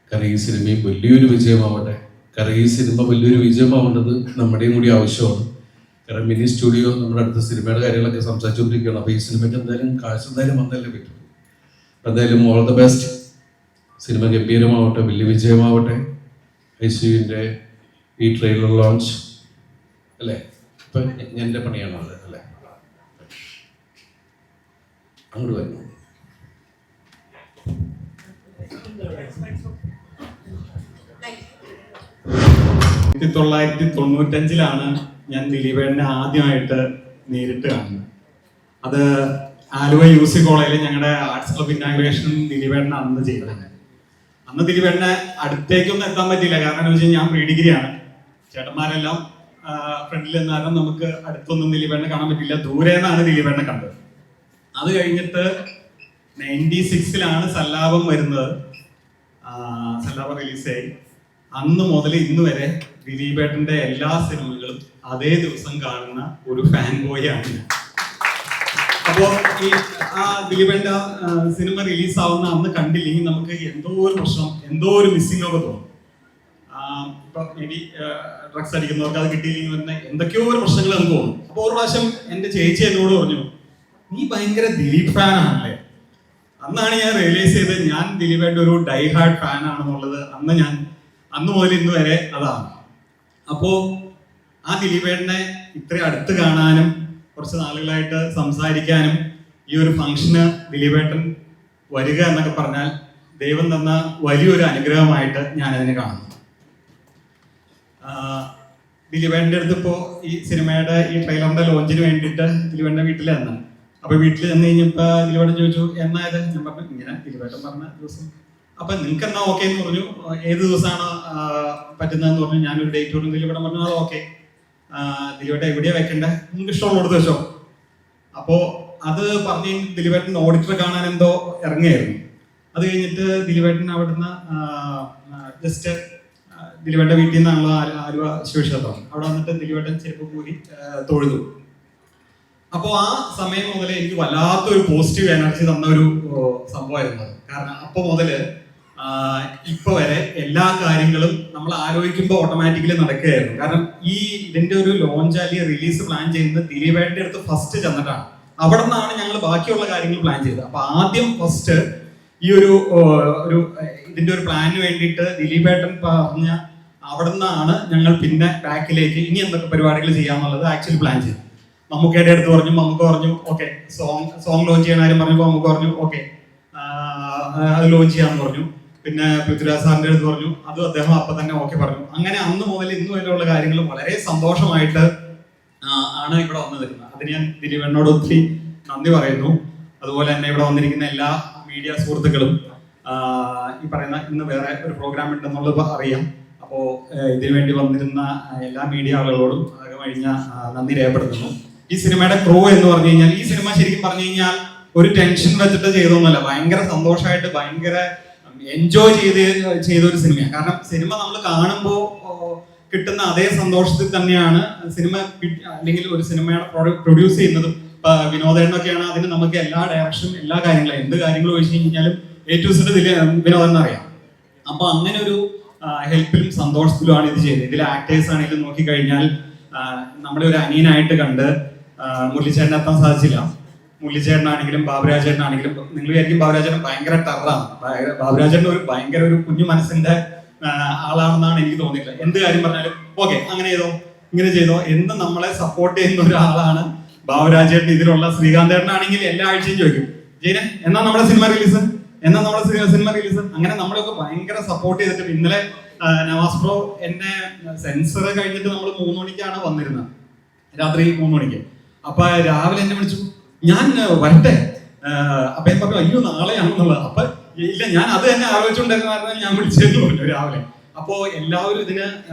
കാരണം ഈ സിനിമയും വലിയൊരു വിജയമാവട്ടെ. കാരണം ഈ സിനിമ വലിയൊരു വിജയമാവേണ്ടത് നമ്മുടെയും കൂടി ആവശ്യമാണ്. കാരണം മിനി സ്റ്റുഡിയോ നമ്മുടെ അടുത്ത സിനിമയുടെ കാര്യങ്ങളൊക്കെ സംസാരിച്ചുകൊണ്ടിരിക്കുകയാണ്. അപ്പോൾ ഈ സിനിമയ്ക്ക് എന്തായാലും കാശ് വന്നല്ലേ പറ്റും. എന്തായാലും ഓൾ ദ ബെസ്റ്റ്. സിനിമ ഗംഭീരമാവട്ടെ, വലിയ വിജയമാവട്ടെ. ICUവിൻ്റെ ഈ ട്രെയിലർ ലോഞ്ച് അല്ലേ, ഇപ്പം എൻ്റെ പണിയാണോ അത് അല്ലേ? അങ്ങോട്ട് വരുന്നു. 1995 ഞാൻ ദിലീപേട്ടനെ ആദ്യമായിട്ട് നേരിട്ട് കാണുന്നത്. അത് ആലുവ UC കോളേജിൽ ഞങ്ങളുടെ ആർട്സ് ക്ലബ് ഇനാഗ്രേഷൻ ദിലീപേട്ടൻ അന്ന് ചെയ്തത്. അന്ന് ദിലീപേട്ടനെ അടുത്തേക്കൊന്നും എത്താൻ പറ്റിയില്ല. കാരണം എന്ന് വെച്ചാൽ ഞാൻ പ്രീ ഡിഗ്രിയാണ്, ചേട്ടന്മാരെല്ലാം ഫ്രണ്ടിൽ നിന്നാലും നമുക്ക് അടുത്തൊന്നും ദിലീപേട്ടനെ കാണാൻ പറ്റില്ല. ദൂരെ നിന്നാണ് ദിലീപേട്ടനെ കണ്ടത്. അത് കഴിഞ്ഞിട്ട് 96 സല്ലാപം വരുന്നത്, സല്ലാപം റിലീസായി. അന്ന് മുതൽ ഇന്ന് വരെ ദിലീപേട്ടന്റെ എല്ലാ സിനിമകളും അതേ ദിവസം കാണുന്ന ഒരു ഫാൻ ബോയ് ആണ് ഞാൻ. അപ്പോ ഈ ദിലീപേട്ടന്റെ സിനിമ റിലീസ് ആവുന്ന അന്ന് കണ്ടില്ലെങ്കിൽ നമുക്ക് എന്തോ ഒരു പ്രശ്നം, എന്തോ ഒരു മിസ്സിംഗ് ഒക്കെ തോന്നും. ഇപ്പൊ മേ ബി ഡ്രഗ്സ് അടിക്കുന്നവർക്ക് അത് കിട്ടിയില്ലെങ്കിൽ തന്നെ എന്തൊക്കെയോ ഒരു പ്രശ്നങ്ങൾ നമുക്ക് തോന്നും. അപ്പൊ ഒരു പ്രാവശ്യം എന്റെ ചേച്ചി എന്നോട് പറഞ്ഞു, നീ ഭയങ്കര ദിലീപ് ഫാൻ ആണല്ലേ. അന്നാണ് ഞാൻ റിയലൈസ് ചെയ്തത് ഞാൻ ദിലീപേട്ടന്റെ ഒരു ഡൈ ഹാർഡ് ഫാൻ ആണെന്നുള്ളത്. അന്ന് മുതൽ ഇന്ന് വരെ അതാണ്. അപ്പോ ആ ദിലീപേട്ടനെ ഇത്ര അടുത്ത് കാണാനും കുറച്ച് നാളുകളായിട്ട് സംസാരിക്കാനും ഈ ഒരു ഫംഗ്ഷന് ദിലീപേട്ടൻ വരിക എന്നൊക്കെ പറഞ്ഞാൽ ദൈവം തന്ന വലിയൊരു അനുഗ്രഹമായിട്ട് ഞാൻ അതിനെ കാണുന്നു. ദിലീപേട്ടൻ്റെ അടുത്ത് ഇപ്പോൾ ഈ സിനിമയുടെ ഈ ട്രെയിലറിന്റെ ലോഞ്ചിന് വേണ്ടിയിട്ട് ദിലീപേട്ടൻ്റെ വീട്ടിൽ അപ്പൊ വീട്ടിൽ ചെന്ന് കഴിഞ്ഞപ്പോൾ ദിലീപേട്ടൻ ചോദിച്ചു എന്നായത്. ഞാൻ പറഞ്ഞു ഇങ്ങനെ ദിലീപേട്ടൻ പറഞ്ഞ ദിവസം അപ്പൊ നിങ്ങൾക്ക് എന്നാ ഓക്കെ എന്ന് പറഞ്ഞു. ഏത് ദിവസമാണ് പറ്റുന്നതെന്ന് പറഞ്ഞു. ഞാനൊരു ഡേറ്റ് പറഞ്ഞു. ദിലീപേട്ടൻ പറഞ്ഞു അത് ഓക്കെ, ദിലീപേട്ടൻ എവിടെയാ വെക്കണ്ടേ, നിങ്ങൾക്ക് ഇഷ്ടമുള്ളടത്ത് വെച്ചോ. അപ്പോ അത് പറഞ്ഞു ദിലീപേട്ടൻ ഓഡിറ്ററെ കാണാൻ എന്തോ ഇറങ്ങിയായിരുന്നു. അത് കഴിഞ്ഞിട്ട് ദിലീപേട്ടൻ അവിടുന്ന് ജസ്റ്റ് ദിലീപേട്ടൻ്റെ വീട്ടിൽ നിന്നാണല്ലോ ആലുവ ശിവക്ഷേത്രം, അവിടെ വന്നിട്ട് ദിലീപേട്ടൻ ചെരുപ്പ് കൂടി തൊഴുതു. അപ്പോൾ ആ സമയം മുതൽ എനിക്ക് വല്ലാത്തൊരു പോസിറ്റീവ് എനർജി തന്ന ഒരു സംഭവമായിരുന്നു അത്. കാരണം അപ്പോൾ മുതൽ ഇപ്പൊ വരെ എല്ലാ കാര്യങ്ങളും നമ്മൾ ആലോചിക്കുമ്പോൾ ഓട്ടോമാറ്റിക്കലി നടക്കുകയായിരുന്നു. കാരണം ഇതിന്റെ ഒരു ലോഞ്ച് അല്ലെങ്കിൽ റിലീസ് പ്ലാൻ ചെയ്യുന്നത് ദിലീപേട്ടൻ്റെ അടുത്ത് ഫസ്റ്റ് ചെന്നിട്ടാണ്. അവിടെ നിന്നാണ് ഞങ്ങൾ ബാക്കിയുള്ള കാര്യങ്ങൾ പ്ലാൻ ചെയ്തത്. അപ്പൊ ആദ്യം ഫസ്റ്റ് ഈ ഒരു ഇതിന്റെ ഒരു പ്ലാനിന് വേണ്ടിയിട്ട് ദിലീപേട്ടൻ പറഞ്ഞ അവിടെ നിന്നാണ് ഞങ്ങൾ പിന്നെ ബാക്കിലേക്ക് ഇനി എന്തൊക്കെ പരിപാടികൾ ചെയ്യാന്നുള്ളത് ആക്ച്വലി പ്ലാൻ ചെയ്തു. മമ്മൂക്കയുടെ അടുത്ത് പറഞ്ഞു, മമ്മൂക്ക പറഞ്ഞു ഓക്കെ. സോങ് ലോഞ്ച് ചെയ്യാൻ ആരും പറഞ്ഞപ്പോൾ മമ്മൂക്ക പറഞ്ഞു ഓക്കെ അത് ലോഞ്ച് ചെയ്യാന്ന് പറഞ്ഞു. പിന്നെ പൃഥ്വിരാജ് സാറിന്റെ അടുത്ത് പറഞ്ഞു, അതും അദ്ദേഹം അപ്പൊ തന്നെ ഓക്കെ പറഞ്ഞു. അങ്ങനെ അന്ന് മുതൽ ഇന്ന് വരെയുള്ള കാര്യങ്ങൾ വളരെ സന്തോഷമായിട്ട് ആണ് ഇവിടെ വന്നു നിൽക്കുന്നത്. അതിന് ഞാൻ ദിലീപേട്ടനോട് ഒത്തിരി നന്ദി പറയുന്നു. അതുപോലെ തന്നെ ഇവിടെ വന്നിരിക്കുന്ന എല്ലാ മീഡിയ സുഹൃത്തുക്കളും, ഈ പറയുന്ന ഇന്ന് വേറെ ഒരു പ്രോഗ്രാം ഉണ്ടെന്നുള്ളത് അറിയാം. അപ്പോൾ ഇതിനു വേണ്ടി വന്നിരുന്ന എല്ലാ മീഡിയ ആളുകളോടും കഴിഞ്ഞ നന്ദി രേഖപ്പെടുത്തുന്നു. ഈ സിനിമയുടെ ക്രൂ എന്ന് പറഞ്ഞു കഴിഞ്ഞാൽ, ഈ സിനിമ ശരിക്കും പറഞ്ഞു കഴിഞ്ഞാൽ ഒരു ടെൻഷൻ വെച്ചിട്ട് ചെയ്തൊന്നുമല്ല, ഭയങ്കര സന്തോഷമായിട്ട് ഭയങ്കര എൻജോയ് ചെയ്ത ഒരു സിനിമയാണ്. കാരണം സിനിമ നമ്മൾ കാണുമ്പോൾ കിട്ടുന്ന അതേ സന്തോഷത്തിൽ തന്നെയാണ് സിനിമ അല്ലെങ്കിൽ ഒരു സിനിമയുടെ പ്രൊഡ്യൂസ് ചെയ്യുന്നതും. ഇപ്പൊ വിനോദേണ്ണൊക്കെയാണ് അതിന് നമുക്ക് എല്ലാ ഡയറക്ഷനും എല്ലാ കാര്യങ്ങളും എന്ത് കാര്യങ്ങളും ചോദിച്ചു കഴിഞ്ഞാലും A to Z വിനോദം അറിയാം. അപ്പൊ അങ്ങനെ ഒരു ഹെൽപ്പിലും സന്തോഷത്തിലുമാണ് ഇത് ചെയ്തത്. ഇതിലെ ആക്ടേഴ്സ് ആണെങ്കിലും നോക്കിക്കഴിഞ്ഞാൽ നമ്മളെ ഒരു അനിയനായിട്ട് കണ്ട് മുരളിച്ചേട്ടൻ എത്താൻ സാധിച്ചില്ല. മുരളിച്ചേട്ടനാണെങ്കിലും ബാബുരാജേട്ടനാണെങ്കിലും നിങ്ങൾ വിചാരിക്കും ബാബുരാജേട്ടൻ ഭയങ്കര ടെററാണ്. ബാബുരാജേട്ടൻ ഒരു ഭയങ്കര ഒരു കുഞ്ഞു മനസ്സിന്റെ ആളാണെന്നാണ് എനിക്ക് തോന്നിയിട്ടുള്ളത്. എന്ത് കാര്യം പറഞ്ഞാലും ഓക്കെ അങ്ങനെ ചെയ്തോ ഇങ്ങനെ ചെയ്തോ എന്ന് നമ്മളെ സപ്പോർട്ട് ചെയ്യുന്ന ഒരാളാണ് ബാബുരാജേട്ടൻ. ഇതിലുള്ള ശ്രീകാന്തേട്ടനാണെങ്കിൽ എല്ലാ ആഴ്ചയും ചോദിക്കും, ജയനെ എന്നാ നമ്മുടെ സിനിമ റിലീസ്, എന്നാ നമ്മുടെ സിനിമ റിലീസ്. അങ്ങനെ നമ്മളൊക്കെ ഭയങ്കര സപ്പോർട്ട് ചെയ്തിട്ട് ഇന്നലെ നവാസ് ബ്രോ എന്നെ സെൻസർ കഴിഞ്ഞിട്ട് നമ്മൾ 3 മണിക്കാണ് വന്നിരുന്നത്, രാത്രി 3 മണിക്ക്. അപ്പൊ രാവിലെ എന്നെ വിളിച്ചു, ഞാൻ വരട്ടെ. അപ്പൊ ഞാൻ പറഞ്ഞു അയ്യോ നാളെയാണെന്നുള്ളത്. അപ്പൊ ഇല്ല ഞാൻ അത് തന്നെ ആലോചിച്ചുകൊണ്ടിരുന്ന കാരണം ഞാൻ വിളിച്ചതെന്ന് പറഞ്ഞു രാവിലെ. അപ്പോ എല്ലാവരും ഇതിന്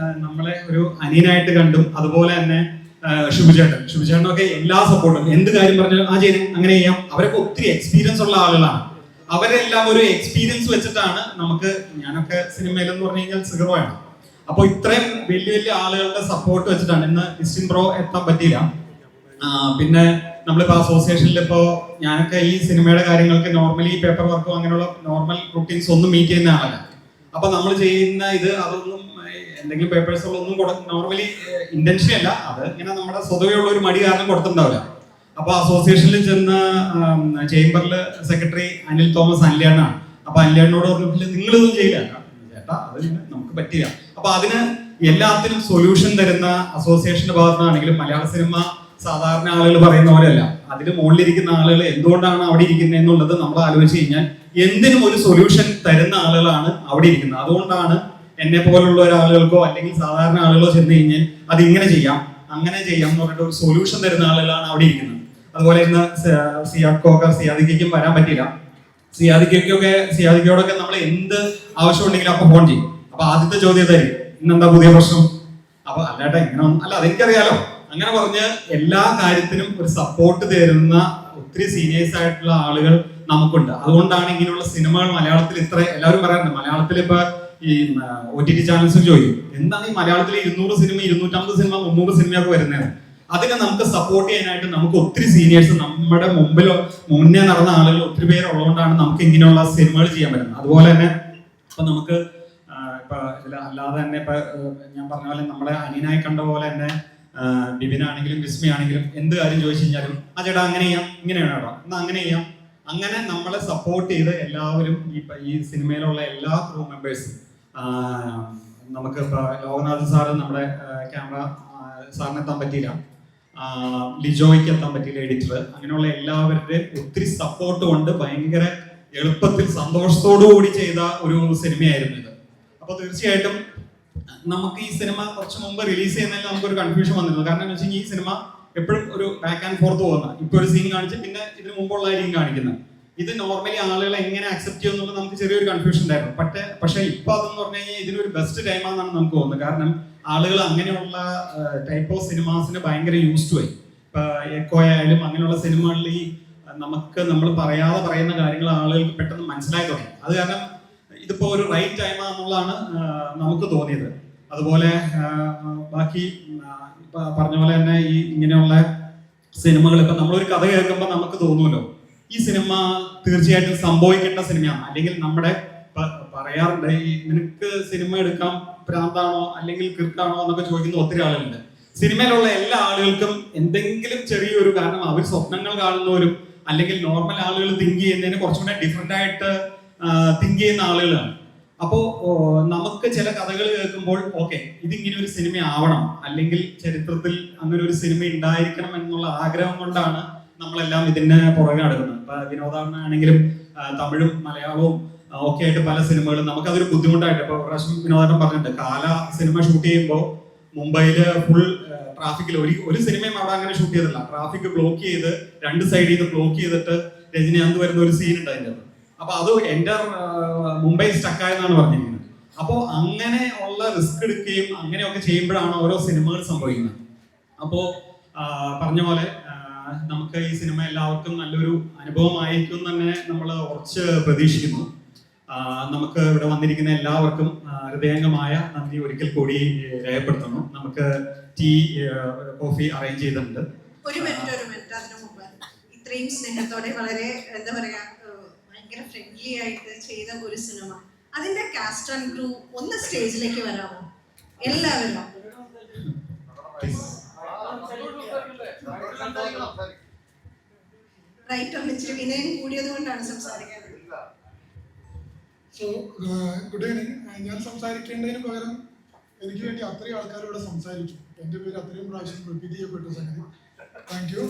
നമ്മളെ ഒരു അനിയനായിട്ട് കണ്ടും അതുപോലെ തന്നെ ശുഭിചേട്ടനൊക്കെ എല്ലാ സപ്പോർട്ടും എന്ത് കാര്യം പറഞ്ഞാലും ആ ചെയ്ത് അങ്ങനെ ചെയ്യാം. അവരൊക്കെ ഒത്തിരി എക്സ്പീരിയൻസ് ഉള്ള ആളുകളാണ്. അവരെല്ലാം ഒരു എക്സ്പീരിയൻസ് വെച്ചിട്ടാണ് നമുക്ക്, ഞാനൊക്കെ സിനിമയിലെന്ന് പറഞ്ഞു കഴിഞ്ഞാൽ സീറോയാണ്. അപ്പൊ ഇത്രയും വലിയ വലിയ ആളുകളുടെ സപ്പോർട്ട് വെച്ചിട്ടാണ് ഇന്ന് ക്രിസ്ത്യൻ ബ്രോ എത്താൻ പറ്റിയില്ല. പിന്നെ നമ്മളിപ്പോ അസോസിയേഷനിൽ ഇപ്പോ ഞാനൊക്കെ ഈ സിനിമയുടെ കാര്യങ്ങൾക്ക് നോർമലി പേപ്പർ വർക്കോ അങ്ങനെയുള്ള നോർമൽ റൂട്ടീൻസ് ഒന്നും മീറ്റ് ചെയ്യുന്ന ആളല്ല. അപ്പൊ നമ്മൾ ചെയ്യുന്ന അതൊന്നും എന്തെങ്കിലും പേപ്പേഴ്സുകളൊന്നും നോർമലി ഇന്റൻഷൻ അല്ല, അത് ഇങ്ങനെ നമ്മുടെ സ്വതവേ ഉള്ള ഒരു മടി കാരണം കൊടുത്തിട്ടുണ്ടാവില്ല. അപ്പൊ അസോസിയേഷനിൽ ചെന്ന് ചേംബറിൽ സെക്രട്ടറി അനിൽ തോമസ് അനിലേണ്ണാണ്. അപ്പൊ അനിലേണ്ണോട് പറഞ്ഞിട്ടില്ല നിങ്ങളിതൊന്നും ചെയ്യില്ല ചേട്ടാ, അത് നമുക്ക് പറ്റില്ല. അപ്പൊ അതിന് എല്ലാത്തിനും സൊല്യൂഷൻ തരുന്ന അസോസിയേഷന്റെ ഭാഗത്തുനിന്നാണെങ്കിലും മലയാള സിനിമ സാധാരണ ആളുകൾ പറയുന്ന പോലെയല്ല, അതിന് മുകളിലിരിക്കുന്ന ആളുകൾ എന്തുകൊണ്ടാണ് അവിടെ ഇരിക്കുന്നത് എന്നുള്ളത് നമ്മൾ ആലോചിച്ച് കഴിഞ്ഞാൽ എന്തിനും ഒരു സൊല്യൂഷൻ തരുന്ന ആളുകളാണ് അവിടെ ഇരിക്കുന്നത്. അതുകൊണ്ടാണ് എന്നെ പോലുള്ള ഒരാളുകൾക്കോ അല്ലെങ്കിൽ സാധാരണ ആളുകളോ ചെന്ന് കഴിഞ്ഞാൽ അത് ഇങ്ങനെ ചെയ്യാം അങ്ങനെ ചെയ്യാം എന്ന് പറഞ്ഞിട്ട് ഒരു സൊല്യൂഷൻ തരുന്ന ആളുകളാണ് അവിടെ ഇരിക്കുന്നത്. അതുപോലെ ഇന്ന് സിയാദിക്കും വരാൻ പറ്റില്ല. സിയാദിക്കോടൊക്കെ നമ്മൾ എന്ത് ആവശ്യം ഉണ്ടെങ്കിലും അപ്പൊ ഫോൺ ചെയ്യും. അപ്പൊ ആദ്യത്തെ ചോദ്യം തരും ഇന്നെന്താ പുതിയ പ്രശ്നം. അപ്പൊ അല്ലാട്ടെ ഇങ്ങനെ അല്ല അതെനിക്കറിയാലോ. അങ്ങനെ പറഞ്ഞ് എല്ലാ കാര്യത്തിനും ഒരു സപ്പോർട്ട് തരുന്ന ഒത്തിരി സീനിയേഴ്സ് ആയിട്ടുള്ള ആളുകൾ നമുക്കുണ്ട്. അതുകൊണ്ടാണ് ഇങ്ങനെയുള്ള സിനിമകൾ മലയാളത്തിൽ ഇത്ര എല്ലാവരും പറയാറുണ്ട്. മലയാളത്തിൽ ഇപ്പൊ ഈ OTT ചാനൽസ് ചോദിക്കും എന്താണ് ഈ മലയാളത്തിൽ 200 സിനിമ 250 സിനിമ 300 സിനിമയൊക്കെ വരുന്നത്. അതിനെ നമുക്ക് സപ്പോർട്ട് ചെയ്യാനായിട്ട് നമുക്ക് ഒത്തിരി സീനിയേഴ്സ് നമ്മുടെ മുന്നേ നടന്ന ആളുകൾ ഒത്തിരി പേര് ഉള്ളതുകൊണ്ടാണ് നമുക്ക് ഇങ്ങനെയുള്ള സിനിമകൾ ചെയ്യാൻ പറ്റുന്നത്. അതുപോലെ തന്നെ ഇപ്പൊ നമുക്ക് ഇപ്പൊ അല്ലാതെ തന്നെ ഇപ്പൊ ഞാൻ പറഞ്ഞ പോലെ നമ്മളെ അനിയനായി കണ്ട പോലെ തന്നെ ബിബിനാണെങ്കിലും വിസ്മയാണെങ്കിലും എന്ത് കാര്യം ചോദിച്ചു കഴിഞ്ഞാലും ആ ചേട്ടാ അങ്ങനെ ചെയ്യാം ഇങ്ങനെയാണ് കേട്ടോ എന്നാ അങ്ങനെ ചെയ്യാം. അങ്ങനെ നമ്മളെ സപ്പോർട്ട് ചെയ്ത് എല്ലാവരും ഈ സിനിമയിലുള്ള എല്ലാ ക്രൂ മെമ്പേഴ്സും നമുക്ക് ഇപ്പൊ ലോകനാഥ് സാറ് നമ്മുടെ ക്യാമറ സാറിന് എത്താൻ പറ്റിയില്ല, ലിജോയ്ക്ക് എത്താൻ പറ്റിയില്ല എഡിറ്റർ, അങ്ങനെയുള്ള എല്ലാവരുടെയും ഒത്തിരി സപ്പോർട്ട് കൊണ്ട് ഭയങ്കര എളുപ്പത്തിൽ സന്തോഷത്തോടു കൂടി ചെയ്ത ഒരു സിനിമയായിരുന്നു ഇത്. അപ്പൊ തീർച്ചയായിട്ടും നമുക്ക് ഈ സിനിമ കുറച്ച് മുമ്പ് റിലീസ് ചെയ്യുന്നതിൽ നമുക്കൊരു കൺഫ്യൂഷൻ വന്നിരുന്നു. കാരണം എന്ന് വെച്ചാൽ ഈ സിനിമ എപ്പോഴും ഒരു ബാക്ക് ആൻഡ് ഫോർത്ത് പോകുന്ന ഇപ്പൊ ഒരു സീൻ കാണിച്ച് പിന്നെ ഇതിന് മുമ്പുള്ളതായിരിക്കും കാണിക്കുന്നത്. ഇത് നോർമലി ആളുകൾ എങ്ങനെ അക്സെപ്റ്റ് ചെയ്യും എന്നുള്ളത് നമുക്ക് ചെറിയൊരു കൺഫ്യൂഷൻ ഉണ്ടായിരുന്നു. പക്ഷേ ഇപ്പൊ അതെന്ന് പറഞ്ഞു കഴിഞ്ഞാൽ ഇതിനൊരു ബെസ്റ്റ് ടൈമാണെന്നാണ് നമുക്ക് തോന്നുന്നത്. കാരണം ആളുകൾ അങ്ങനെയുള്ള ടൈപ്പ് ഓഫ് സിനിമാസിന് ഭയങ്കര യൂസ്ഡ് ആയി. ഇപ്പൊ എക്കോ ആയാലും അങ്ങനെയുള്ള സിനിമകളിൽ ഈ നമ്മൾ പറയാതെ പറയുന്ന കാര്യങ്ങൾ ആളുകൾക്ക് പെട്ടെന്ന് മനസ്സിലായി തുടങ്ങി. അത് കാരണം ഇതിപ്പോ ഒരു റൈറ്റ് ടൈമാണെന്നുള്ളതാണ് നമുക്ക് തോന്നിയത്. അതുപോലെ ബാക്കി പറഞ്ഞ പോലെ തന്നെ ഈ ഇങ്ങനെയുള്ള സിനിമകൾ ഇപ്പൊ നമ്മളൊരു കഥ കേൾക്കുമ്പോൾ നമുക്ക് തോന്നുമല്ലോ ഈ സിനിമ തീർച്ചയായിട്ടും സംഭവിക്കേണ്ട സിനിമയാണ്. അല്ലെങ്കിൽ നമ്മുടെ പറയാറുണ്ട് ഈ നിനക്ക് സിനിമ എടുക്കാൻ ഭ്രാന്താണോ അല്ലെങ്കിൽ കിർക്കാണോ എന്നൊക്കെ ചോദിക്കുന്ന ഒത്തിരി ആളുകളുണ്ട്. സിനിമയിലുള്ള എല്ലാ ആളുകൾക്കും എന്തെങ്കിലും ചെറിയൊരു കാരണം അവർ സ്വപ്നങ്ങൾ കാണുന്നവരും അല്ലെങ്കിൽ നോർമൽ ആളുകൾ തിങ്ക് ചെയ്യുന്നതിന് കുറച്ചുകൂടെ ഡിഫറെന്റ് ആയിട്ട് തിങ്ക് ചെയ്യുന്ന ആളുകളാണ്. അപ്പോ നമുക്ക് ചില കഥകൾ കേൾക്കുമ്പോൾ ഓക്കെ ഇതിങ്ങനെ ഒരു സിനിമ ആവണം അല്ലെങ്കിൽ ചരിത്രത്തിൽ അങ്ങനെ ഒരു സിനിമ ഉണ്ടായിരിക്കണം എന്നുള്ള ആഗ്രഹം കൊണ്ടാണ് നമ്മളെല്ലാം ഇതിന്റെ പുറകെ നടക്കുന്നത്. ഇപ്പൊ വിനോദാണെങ്കിലും തമിഴും മലയാളവും ഒക്കെ ആയിട്ട് പല സിനിമകളും നമുക്കതൊരു ബുദ്ധിമുട്ടായിട്ട് ഇപ്പൊ പ്രാവശ്യം വിനോദം പറഞ്ഞിട്ടുണ്ട്. കാല സിനിമ ഷൂട്ട് ചെയ്യുമ്പോൾ മുംബൈയില് ഫുൾ ട്രാഫിക്കിൽ ഒരു സിനിമയും അവിടെ അങ്ങനെ ഷൂട്ട് ചെയ്തില്ല. ട്രാഫിക് ബ്ലോക്ക് ചെയ്ത് 2 സൈഡിൽ നിന്ന് ബ്ലോക്ക് ചെയ്തിട്ട് രജനീകാന്ത് വരുന്ന ഒരു സീൻ ഉണ്ട് അതിൻ്റെ. അപ്പൊ അത് എൻ്റെ മുംബൈ സ്റ്റക്കായെന്നാണ് പറഞ്ഞിരിക്കുന്നത്. അപ്പോൾ അങ്ങനെ ഉള്ള റിസ്ക് എടുക്കുകയും അങ്ങനെയൊക്കെ ചെയ്യുമ്പോഴാണ് ഓരോ സിനിമകൾ സംഭവിക്കുന്നത്. അപ്പോൾ പറഞ്ഞ പോലെ നമുക്ക് ഈ സിനിമ എല്ലാവർക്കും നല്ലൊരു അനുഭവമായിരിക്കും തന്നെ നമ്മൾ ഉറച്ച് പ്രതീക്ഷിക്കുന്നു. നമുക്ക് ഇവിടെ വന്നിരിക്കുന്ന എല്ലാവർക്കും ഹൃദയംഗമായ നന്ദി ഒരിക്കൽ കൂടി രേഖപ്പെടുത്തുന്നു. നമുക്ക് ടീ കോഫി അറേഞ്ച് ചെയ്തിട്ടുണ്ട്. ഒരു മിനിറ്റ് അതിനു മുമ്പ് ഇത്രയും സ്നേഹത്തോടെ വളരെ എന്താ പറയാ ഭയങ്കര ഫ്രണ്ട്ലി ആയിട്ട് ചെയ്ത ഒരു സിനിമ, അതിന്റെ കാസ്റ്റ് ആൻഡ് ക്രൂ ഒന്ന് സ്റ്റേജിലേക്ക് വരാമോ എല്ലാവരും? റൈറ്റ് ഒന്ന് ഇച്ചിരി വിനയം കൂടിയത് കൊണ്ടാണ് സംസാരിക്കുന്നത്. So good evening. ഞാൻ സംസാരിക്കേണ്ടതിന് പകരം എനിക്ക് വേണ്ടി അത്രയും ആൾക്കാർ ഇവിടെ സംസാരിച്ചു. എൻ്റെ പേര് അത്രയും പ്രാവശ്യം റിപ്പീറ്റ് ചെയ്യപ്പെട്ടു. സംഗതി താങ്ക് യു.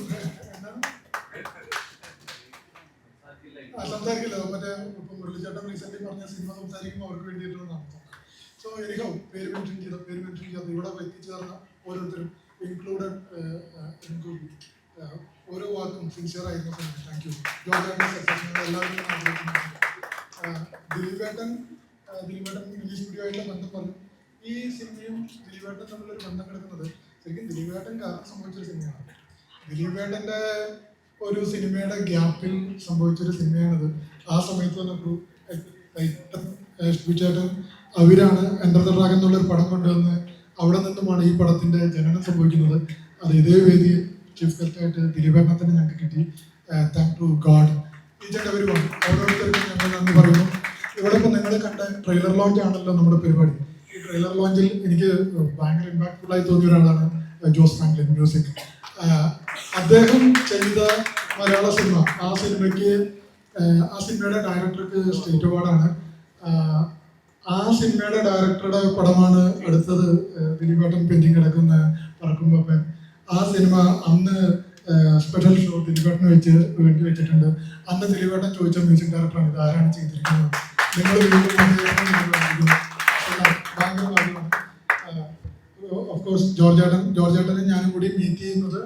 സംസാരിക്കില്ല, മറ്റേ ഇപ്പം മുരളിച്ചേട്ടൻ റീസെൻ്റ് പറഞ്ഞ സിനിമ സംസാരിക്കുമ്പോൾ അവർക്ക് വേണ്ടിയിട്ടുള്ള നടത്തും. സോ എനിക്കോ പേര് മെൻഷൻ ചെയ്ത ഇവിടെ എത്തിച്ചേർന്ന ഓരോരുത്തരും ഇൻക്ലൂഡഡ് ഓരോ വാക്കും സിൻസിയർ ആയിരുന്നു. Thank you. ജോർജേട്ടൻ സക്സസ് എല്ലാവരും ആഗ്രഹിക്കുന്നു. ദിലീപേട്ടൻ ഇംഗ്ലീഷ് സ്റ്റുഡിയോ ആയിട്ടുള്ള ബന്ധം പറഞ്ഞു. ഈ സിനിമയും ദിലീപേട്ടൻ തമ്മിലൊരു ബന്ധം കിടക്കുന്നത് ശരിക്കും ദിലീപേട്ടൻ കാരണം സംഭവിച്ചൊരു സിനിമയാണ്. ദിലീപേട്ടൻ്റെ ഒരു സിനിമയുടെ ഗ്യാപ്പിൽ സംഭവിച്ചൊരു സിനിമയാണത്. ആ സമയത്ത് തന്നെ ചേട്ടൻ അവരാണ് എൻ്റർ ദ ഡ്രാഗൺ എന്നുള്ളൊരു പടം കൊണ്ടുവന്ന് അവിടെ നിന്നുമാണ് ഈ പടത്തിൻ്റെ ജനനം സംഭവിക്കുന്നത്. അത് ഇതേ വേദി ചീഫ് ഗസ്റ്റായിട്ട് ദിലീപേട്ടനെ തന്നെ ഞങ്ങൾക്ക് കിട്ടി. Thank to God. ഈച്ചവരുമാണ് ഓരോരുത്തർക്കും ഞങ്ങൾ നന്ദി പറയുന്നു. ഇവിടെ ഇപ്പോൾ നിങ്ങൾ കണ്ട ട്രെയിലർ ലോഞ്ച് ആണല്ലോ നമ്മുടെ പരിപാടി. ഈ ട്രെയിലർ ലോഞ്ചിൽ എനിക്ക് ഭയങ്കര ഇമ്പാക്ട്ഫുള്ളായി തോന്നിയ ഒരാളാണ് ജോസ് ഫ്രാങ്ക്ലിൻ മ്യൂസിക്. അദ്ദേഹം ചെയ്ത മലയാള സിനിമ, ആ സിനിമയുടെ ഡയറക്ടർക്ക് സ്റ്റേറ്റ് അവാർഡാണ്. ആ സിനിമയുടെ ഡയറക്ടറുടെ പടമാണ് അടുത്തത് ദിലീപേട്ടൻ പെൻഡിങ് കിടക്കുന്ന പറക്കുമ്പപ്പൻ. ആ സിനിമ അന്ന് സ്പെഷ്യൽ ഷോ ദിലീപേട്ടന് വേണ്ടി വെച്ചിട്ടുണ്ട്. അന്ന് ദിലീപേട്ടൻ ചോദിച്ച മ്യൂസിക് ഡയറക്ടറാണ് ഇത് ആരാണ് ചെയ്തിരിക്കുന്നത്. നിങ്ങൾ വീണ്ടും ഭയങ്കര കാര്യമാണ്. ഓഫ്കോഴ്സ് ജോർജേട്ടനെ ഞാനും കൂടി മീറ്റ് ചെയ്യുന്നത്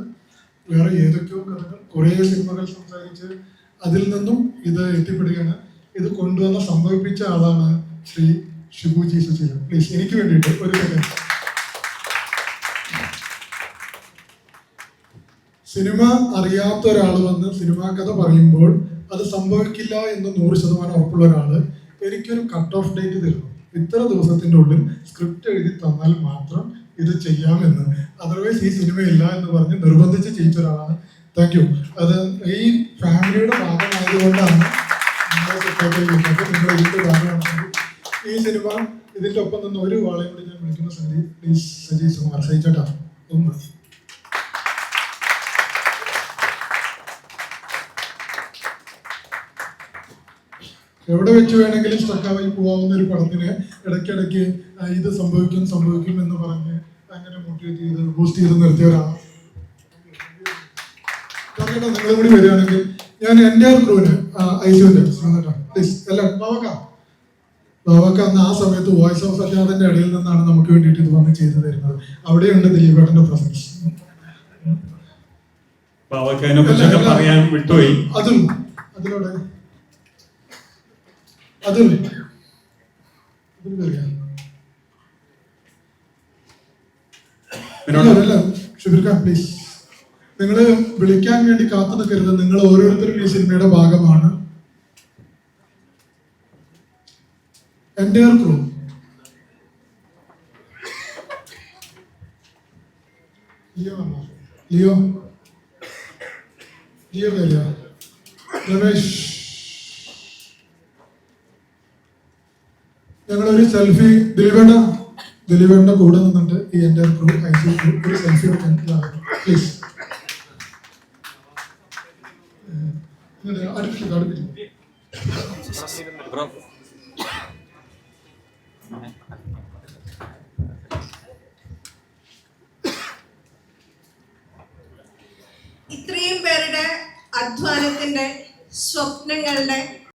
വേറെ ഏതൊക്കെയോ കഥകൾ കുറേ സിനിമകൾ സംസാരിച്ച് അതിൽ നിന്നും ഇത് എത്തിപ്പെടുകയാണ്. ഇത് കൊണ്ടുവന്ന് സംഭവിപ്പിച്ച ആളാണ് ശ്രീ ഷിബുജി സുശീലൻ. പ്ലീസ് എനിക്ക് വേണ്ടിയിട്ട് ഒരു സെക്കൻഡ്. സിനിമ അറിയാത്ത ഒരാൾ വന്ന് സിനിമാ കഥ പറയുമ്പോൾ അത് സംഭവിക്കില്ല എന്ന് 100% ഉറപ്പുള്ള ഒരാൾ എനിക്കൊരു കട്ട് ഓഫ് ഡേറ്റ് തരുന്നു. ഇത്ര ദിവസത്തിൻ്റെ ഉള്ളിൽ സ്ക്രിപ്റ്റ് എഴുതി തന്നാൽ മാത്രം ഇത് ചെയ്യാമെന്ന്, അതർവൈസ് ഈ സിനിമയില്ല എന്ന് പറഞ്ഞ് നിർബന്ധിച്ച് ചെയ്യിച്ച ഒരാളാണ്. Thank you. അത് ഈ ഫാമിലിയുടെ ഭാഗമായതുകൊണ്ടാണ് നിങ്ങളെ ഇതിൻ്റെ ഭാഗമാണ്. ഈ സിനിമ ഇതിൻ്റെ ഒപ്പം നിന്ന് ഒരു വാളയും കൂടി ഞാൻ വിളിക്കുന്ന സംഗതി പ്ലീസ് സജീവ് സുമാർ സഹിച്ചേട്ടാ ഒന്ന്. എവിടെ വെച്ച് വേണമെങ്കിലും സ്റ്റക്കായി പോകാവുന്ന ഒരു പടത്തിന് ഇടയ്ക്കിടയ്ക്ക് ഇത് സംഭവിക്കും എന്ന് പറഞ്ഞ് അങ്ങനെ മോട്ടിവേറ്റ് ചെയ്ത് ബൂസ്റ്റ് ചെയ്ത് നിർത്തിയവരാണ്. നിങ്ങളും കൂടി വരികയാണെങ്കിൽ ഞാൻ എൻ്റെ ക്രൂവിന് ഐസിയുണ്ട് പ്ലീസ് എല്ലാം ബാബക്ക അന്ന് ആ സമയത്ത് വോയിസ് ഓഫ് സജാദിന്റെ ഇടയിൽ നിന്നാണ് നമുക്ക് വേണ്ടിയിട്ട് ഇത് വന്ന് ചെയ്തു തരുന്നത്. അവിടെയുണ്ട് ദിലീപേട്ടന്റെ പ്രസൻസ്. പറയാൻ വിട്ടുപോയി. അതിലൂടെ അതിൽ ഷുബിർ ഖാൻ പ്ലീസ്, നിങ്ങൾ വിളിക്കാൻ വേണ്ടി കാത്തു നിൽക്കരുത്. നിങ്ങൾ ഓരോരുത്തരും ഈ സിനിമയുടെ ഭാഗമാണ്. Entire crew, Leo Leo Ramesh, ഞങ്ങളൊരു സെൽഫി ദിലീപേണ്ട കൂടെ നിന്നിട്ട് ഈ എൻ്റെ ക്രൂ ഒരു സെൽഫി എടുക്കാൻ പ്ലീസ്. അടുപ്പിച്ചു ഇത്രയും പേരുടെ അധ്വാനത്തിന്റെ, സ്വപ്നങ്ങളുടെ